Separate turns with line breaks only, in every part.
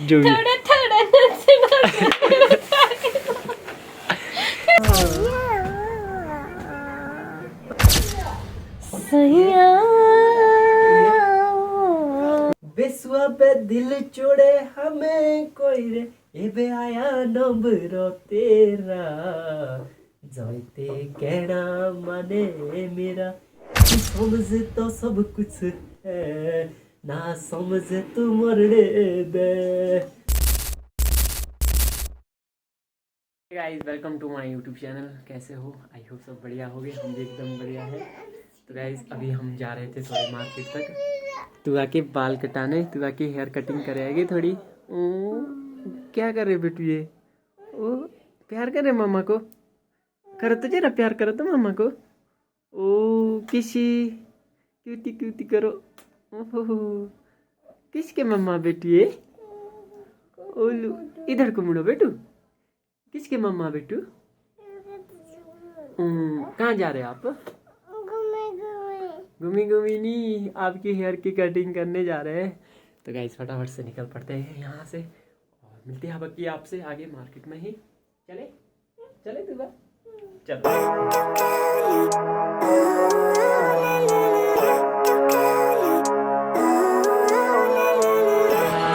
जो भी
थोड़ा थोड़ा नचना सैया
बेसुआ पे दिल चोड़े हमें कोई रे एबे आया नंबर तेरा जाते कहना माने मेरा तू समझ तो सब कुछ है ना समझ तू मरने दे। Guys welcome to my YouTube channel. कैसे हो? आई होप सब बढ़िया होगे। हम भी एकदम बढ़िया है। तो गाइस अभी हम जा रहे थे थोड़े मार्केट तक। तू आके बाल कटाने, तू आके हेयर कटिंग कराएगी थोड़ी। क्या कर रहे बेटू ये? ओ प्यार करे मामा को। करो तो जरा प्यार करो तो मामा को। ओ किसी क्यूटी क्यूटी करो। ओहो किसके मम्मा बेटू ये? ओलू इधर को मुड़ो बेटू। किसके मम्मा बेटू? कहाँ जा रहे हैं आप? घूमी घूमी नहीं, आपकी हेयर की कटिंग करने जा रहे हैं। तो गाइस फटाफट से निकल पड़ते हैं यहाँ से और मिलते हैं बाकी आपसे आगे मार्केट में ही। चले चले तू बात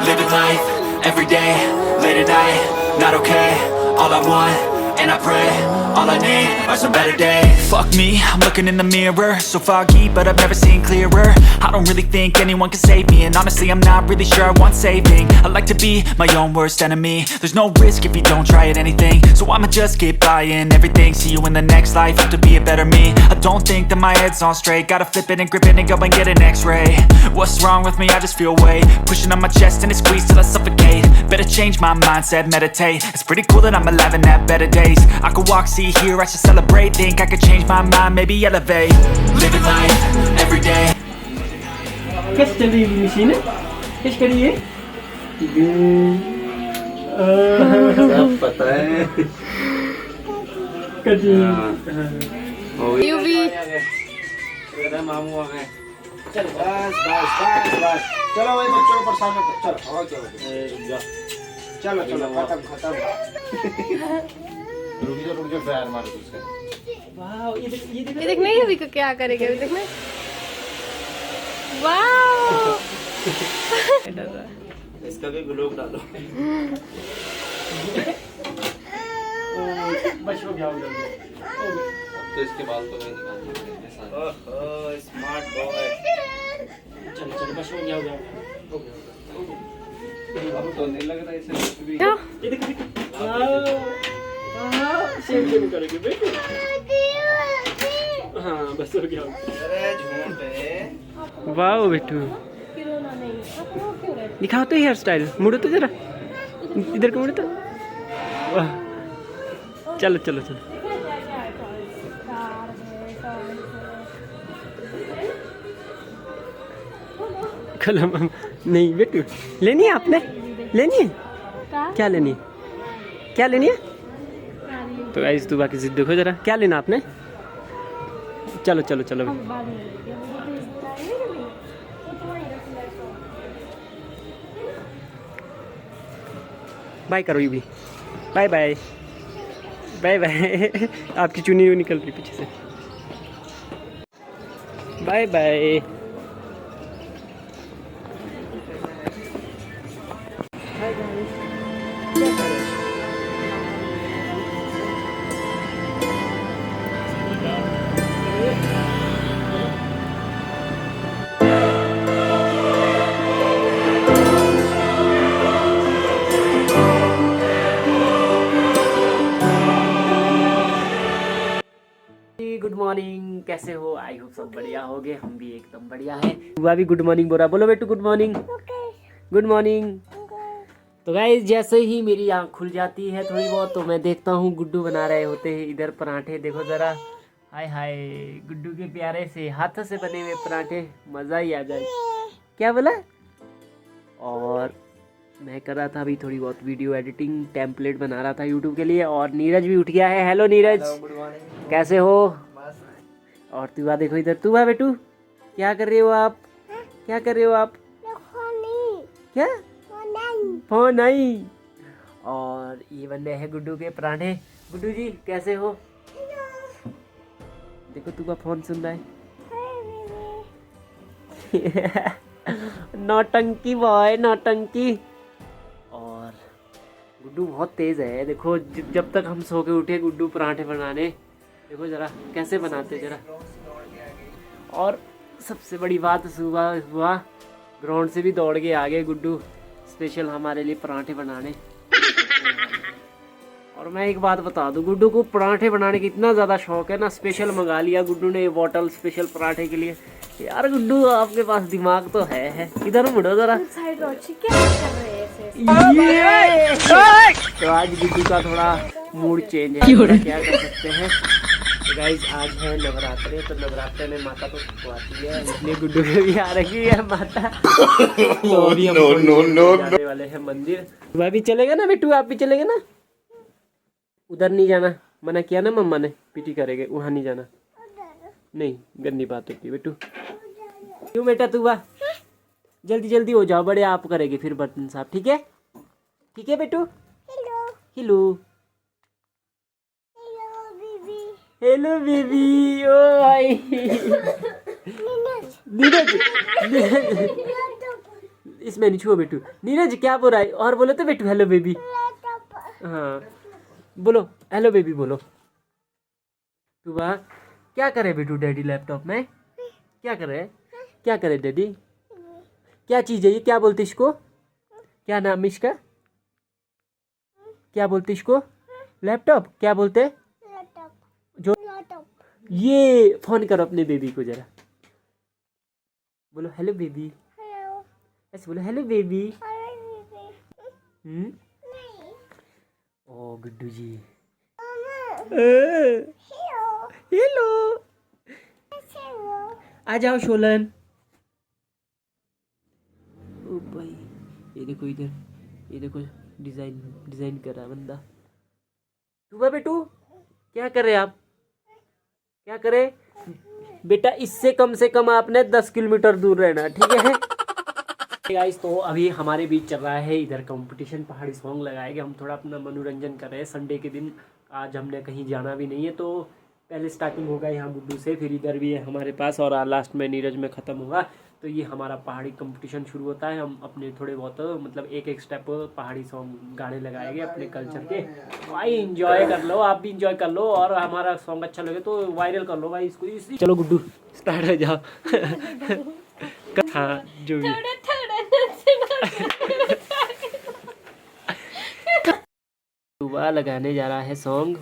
Living life, every day, late at night, not okay. All I want, and I pray, all I need are some better days. Fuck me, I'm looking in the mirror, so foggy, but I've never seen clearer. I don't really think anyone can save me, and honestly I'm not really sure I want saving. I like to be my own worst enemy. There's no risk if you don't try at anything, so I'ma just keep buying everything. See you in the next life, have to be a better me. I don't think that my head's on straight, gotta flip it and grip it and go and get an x-ray. What's wrong with me? I just feel weight pushing on my chest and it squeezes till I suffocate. Better change my mindset, meditate. It's pretty cool that I'm alive and have better days. I could walk, see, hear, I should celebrate. Think I could change my mind, maybe elevate. Living life, every day.
कैसे चल रही है machine? कैसे करी है?
सब पता है।
यू भी
मामू आ गए। चलो बस बस बस बस चलो भाई बच्चों को परेशान मत करो। चलो और चलो चलो खत्म खत्म। रुक जा पैर मारो उसके।
वाह ये
ये देखना ही अभी को क्या करेगा अभी देखना। वाह
इसका भी ग्लोब डालो।
बस हो गया
अब तो इसके बाल तो मैं निकाल दूंगा। ओहो स्मार्ट बॉय।
चलो चलो बस हो गया
अब तो नहीं लग रहा इसे भी।
ये देखो शेव करेंगे बेटे। हाँ बस हो गया।
अरे झूठे।
वाह बेटू दिखाओ तो हेयर स्टाइल। मुड़ो तो जरा इधर को मुड़ो तो। वाह चलो चलो चलो। कलम नहीं बेटू लेनी है आपने? लेनी है? क्या लेनी है? क्या लेनी है? तो गाइस तू बाकी जिद देखो जरा क्या लेना आपने? चलो चलो चलो बाय करो यू भी। Bye bye bye bye. आपकी चुनी निकल रही पीछे से। Bye bye. गुड मॉर्निंग, कैसे हो? आई होप सब बढ़िया होगे। हम भी एकदम बढ़िया है। हुआ भी गुड मॉर्निंग बोला। बोलो बेटू गुड मॉर्निंग। Good morning. तो गाइस जैसे ही मेरी आँख खुल जाती है थोड़ी बहुत तो मैं देखता हूँ गुड्डू बना रहे होते हैं इधर पराठे। देखो ज़रा, हाय हाय गुड्डू के प्यारे से हाथों से बने हुए पराठे, मज़ा ही आ जाए। क्या बोला? और मैं कर रहा था अभी थोड़ी बहुत वीडियो एडिटिंग, टेम्पलेट बना रहा था यूट्यूब के लिए। और नीरज भी उठ गया है। हेलो नीरज, कैसे हो? और तुआ देखो इधर। तुआ बेटू क्या कर रहे हो आप? क्या कर रहे हो आप? क्या फोन आई। और ये बन रहे हैं गुड्डू के पराठे। गुड्डू जी कैसे हो? देखो तू का फोन सुन रहा है। नौटंकी बॉय नौटंकी। और गुड्डू बहुत तेज है। देखो जब तक हम सो के उठे गुड्डू पराठे बनाने, देखो जरा कैसे बनाते जरा। और सबसे बड़ी बात, सुबह सुबह ग्राउंड से भी दौड़ के आ गए गुड्डू स्पेशल हमारे लिए पराठे बनाने। और मैं एक बात बता दूं, गुड्डू को पराठे बनाने की इतना ज़्यादा शौक है ना, स्पेशल मंगा लिया गुड्डू ने ये बॉटल स्पेशल पराठे के लिए। यार गुड्डू आपके पास दिमाग तो है। इधर मुड़ो जरा।
साइड रोची क्या कर रहे हैं ऐसे?
तो आज गुड्डू का थोड़ा मूड चेंज है, क्या कर सकते हैं। तो गाइज आज है नवरात्रे, तो नवरात्रे में माता को खुआती है, इसलिए गुड्डू के भी आ रही है माता। तो अभी हम जाने वाले हैं मंदिर। वह भी चलेगा ना बेटू? आप भी चलेंगे ना? उधर नहीं जाना, मना किया ना मम्मा ने, पीटी करेंगे, वहाँ नहीं जाना। नहीं, गंदी बात होती है बेटू। क्यों बेटा तू वाह, जल्दी जल्दी हो जाओ, बड़े आप करेंगे फिर बर्तन साहब। ठीक है? ठीक है बेटू। Hello hello baby. ओ भाई नीरज इसमें नहीं छुओ बेटू। नीरज क्या बोल रहा है? और बोलो तो बेटू हेलो बेबी। हाँ बोलो हेलो बेबी बोलो। तू वाह क्या करे बेटू डैडी लैपटॉप में? क्या करे? क्या करे डैडी? क्या चीज़ है ये? क्या बोलते इसको? क्या नाम इसका? क्या बोलते इसको? लैपटॉप? क्या बोलते? जो ये फोन करो अपने बेबी को जरा। बोलो हेलो बेबी। ऐसे बोलो हेलो बेबी। ओ गुड्डू जी। हेलो आ जाओ शोलन। ओ भाई ये देखो इधर, ये देखो डिजाइन कर रहा है बंदा। तू बेटू क्या कर रहे आप? क्या करे बेटा? इससे कम से कम आपने 10 किलोमीटर दूर रहना, ठीक है? गाइस तो अभी हमारे बीच चल रहा है इधर कंपटीशन, पहाड़ी सॉन्ग लगाएंगे, हम थोड़ा अपना मनोरंजन कर रहे हैं। संडे के दिन आज हमने कहीं जाना भी नहीं है, तो पहले स्टार्टिंग होगा यहाँ गुड्डू से, फिर इधर भी है हमारे पास, और लास्ट में नीरज में ख़त्म होगा। तो ये हमारा पहाड़ी कंपटीशन शुरू होता है। हम अपने थोड़े बहुत मतलब एक स्टेप पहाड़ी सॉन्ग गाने लगाएंगे अपने कल्चर के। भाई इंजॉय कर लो, आप भी इंजॉय कर लो, और हमारा सॉन्ग अच्छा लगे तो वायरल कर लो भाई इसको। चलो गुड्डू स्टार्ट हो जाओ। हाँ जो भी तुबा लगाने जा रहा है सॉन्ग,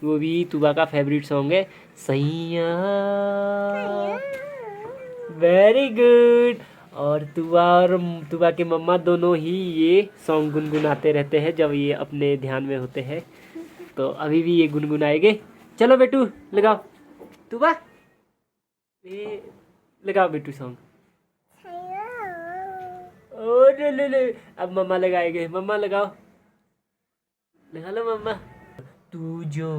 वो भी तुबा का फेवरेट सॉन्ग है, सैया। Very good. और तुबा के मम्मा दोनों ही ये सॉन्ग गुनगुनाते रहते हैं जब ये अपने ध्यान में होते हैं, तो अभी भी ये गुनगुनाएंगे। चलो बेटू लगाओ, तुबा ये लगाओ बेटू सॉन्ग। ओ ले अब मम्मा लगाएंगे, मम्मा लगाओ, लगा लो मम्मा। तू जो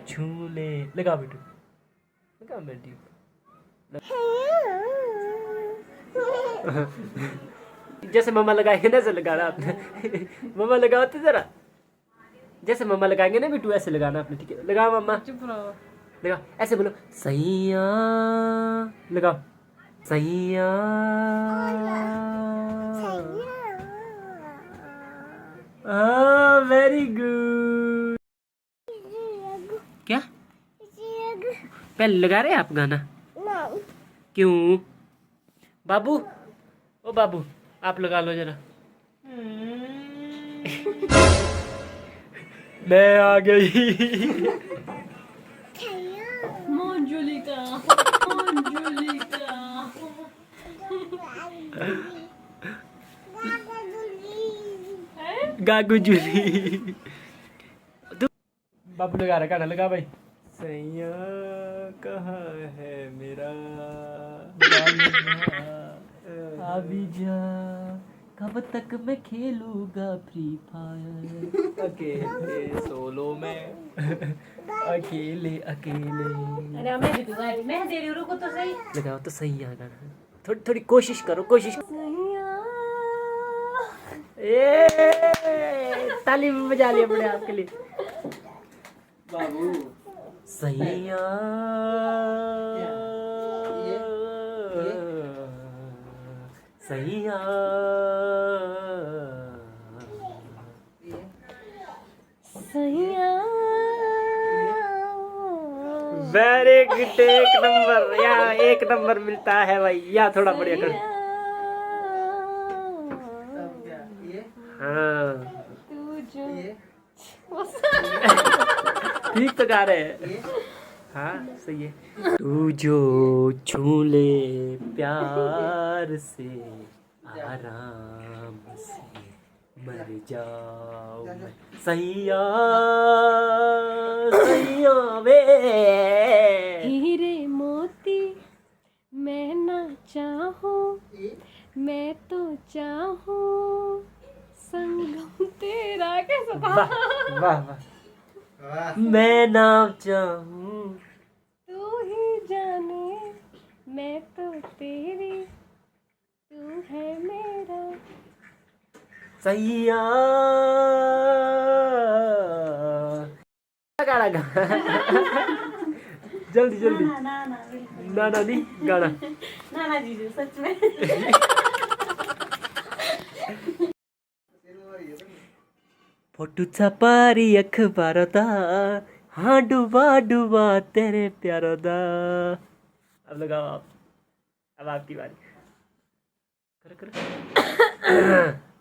छू ले, लगाओ बेटू, लगाओ बेटी। जैसे मम्मा लगाएंगे ना ऐसे लगाना आपने। मम्मा लगाओ तो जरा, जैसे मम्मा लगाएंगे ना बेटू ऐसे लगाना आपने, ठीक है? लगाओ मम्मा, लगाओ, ऐसे बोलो सैया, लगाओ सैया। Very good. क्या पहले लगा रहे हैं आप गाना? क्यों बाबू? ओ बाबू आप लगा लो जरा। मैं आ गई। गागू जूली। बाबू लगा रहा गाना, लगा भाई। सैया कहाँ है मेरा अभी जा, कब तक मैं खेलूंगा फ्री फायर अकेले सोलो में, अकेले अकेले।
मैं दे रही हूँ, रुको तो सही।
लगाओ तो सही है गाना, थोड़ी थोड़ी कोशिश करो, कोशिश। ताली बजा लिया अपने आप के लिए
बाबू
सैया सैया वेरी गुड एक नंबर या एक नंबर मिलता है भाई या थोड़ा बढ़िया कर हाँ ठीक तो गा रहे हैं हाँ सही है तू जो छू ले प्यार से आराम से मर जाओ मैं सैया सैया वे
हीरे मोती मैं ना चाहूं मैं तो चाहूं संगम तेरा कैसा था
वाह वाह वाह मैं ना चाहूं
तू ही जाने मैं तो तेरी तू है मेरा
सैया गाना गा जल्दी जल्दी ना नहीं गाना
ना जीजू सच में
फोटू छपारी अखबार दा हाँ डूबा डूबा तेरे प्यारो दा अब लगाओ आप अब आपकी बारी करो करो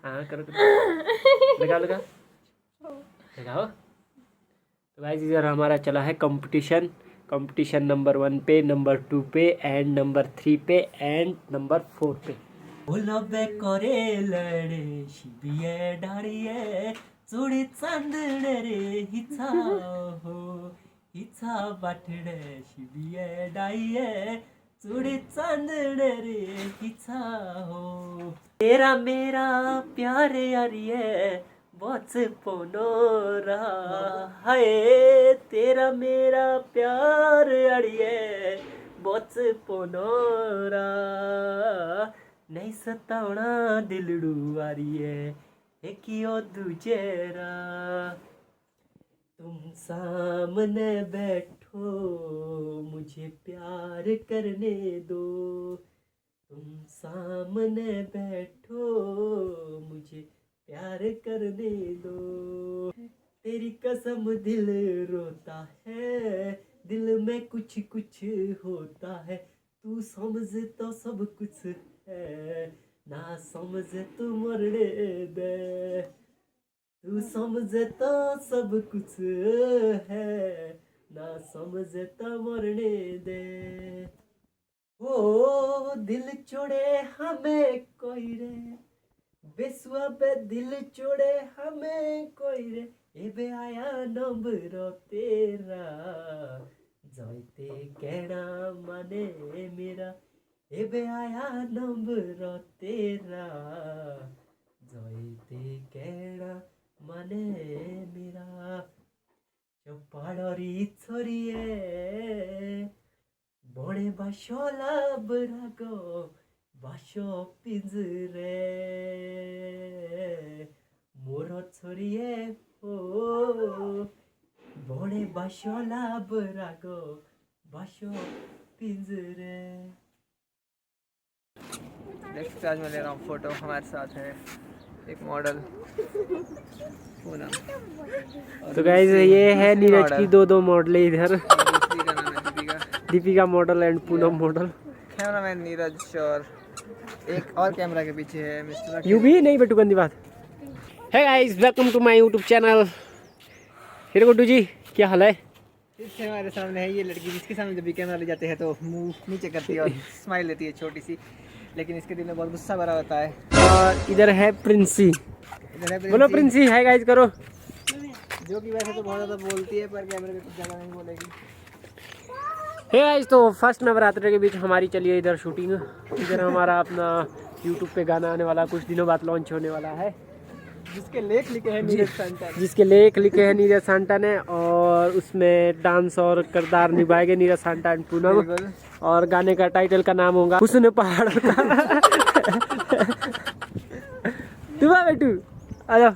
हाँ करो करो लगाओ लगाओ लगाओ तो गाइस इधर हमारा चला है कंपटीशन नंबर 1 पे नंबर 2 पे एंड नंबर 3 पे एंड नंबर 4 पे बोलबे करे लड़े शिबिये डाड़िये चुड़ी चांदणे रे हिचा हो हिचा बाटडे शिबिये डाइये चुड़ी चांदणे रे हिचा हो तेरा मेरा प्यार यारिये बचपनोरा हाय तेरा मेरा प्यार अड़िए बचपनोरा नहीं सतावना दिलड़ू वारिए एकियो दूजेरा तुम सामने बैठो मुझे प्यार करने दो तुम सामने बैठो मुझे प्यार करने दो तेरी कसम दिल रोता है दिल में कुछ कुछ होता है तू समझ तो सब कुछ है ना समझ तू मरने दे तू समझ तो सब कुछ है ना समझ तो मरने दे ओ दिल छोड़े हमें कोई रे बेसुआ पे दिल छोड़े हमें कोई रे एबे आया नंबर तेरा जाइते कहना माने मेरा एबे आया नंबर तेरा जाइते कहना माने मेरा चौपाड़ी छोरिए बड़े बाशोला बरागो बाशो पिंजरे मोर छोरिए ओ बड़े बाशोला बरागो बाशो पिंजरे
नेक्स्ट आज मैं ले रहा हूँ फोटो हमारे साथ है एक मॉडल पूनम
तो गाइस ये है नीरज की दो मॉडल इधर
दूसरी का नाम है Deepika
Deepika model and Poonam model
cameraman Neeraj और एक और कैमरा के पीछे है मिस्टर
यू भी नहीं बेटू गंदी बात है guys welcome to my YouTube channel hero Guddu ji क्या हाल है
फिर से हमारे सामने है ये लड़की जिसके सामने जब भी कैमरा ले जाते हैं तो मुंह नीचे करती है और स्माइल लेती है छोटी सी लेकिन इसके दिल में बहुत गुस्सा भरा होता है
और इधर है प्रिंसी
इधर है
बोलो प्रिंसी हाय गाइस करो
जो कि वैसे तो बहुत ज़्यादा बोलती है पर कैमरे पे कुछ ज़्यादा नहीं बोलेगी
हे गाइस तो फर्स्ट नवरात्र के बीच हमारी चलिए इधर शूटिंग इधर हमारा अपना यूट्यूब पे गाना आने वाला कुछ दिनों बाद लॉन्च होने वाला है
जिसके लेख लिखे हैं नीरज सांता ने।
जिसके लेख लिखे हैं नीरज सांता ने और उसमें डांस और किरदार निभाएंगे नीरज सांता एंड पूनम
बिल्कुल।
और गाने का टाइटल का नाम होगा उसने पहाड़ का तू बेटू आ जाओ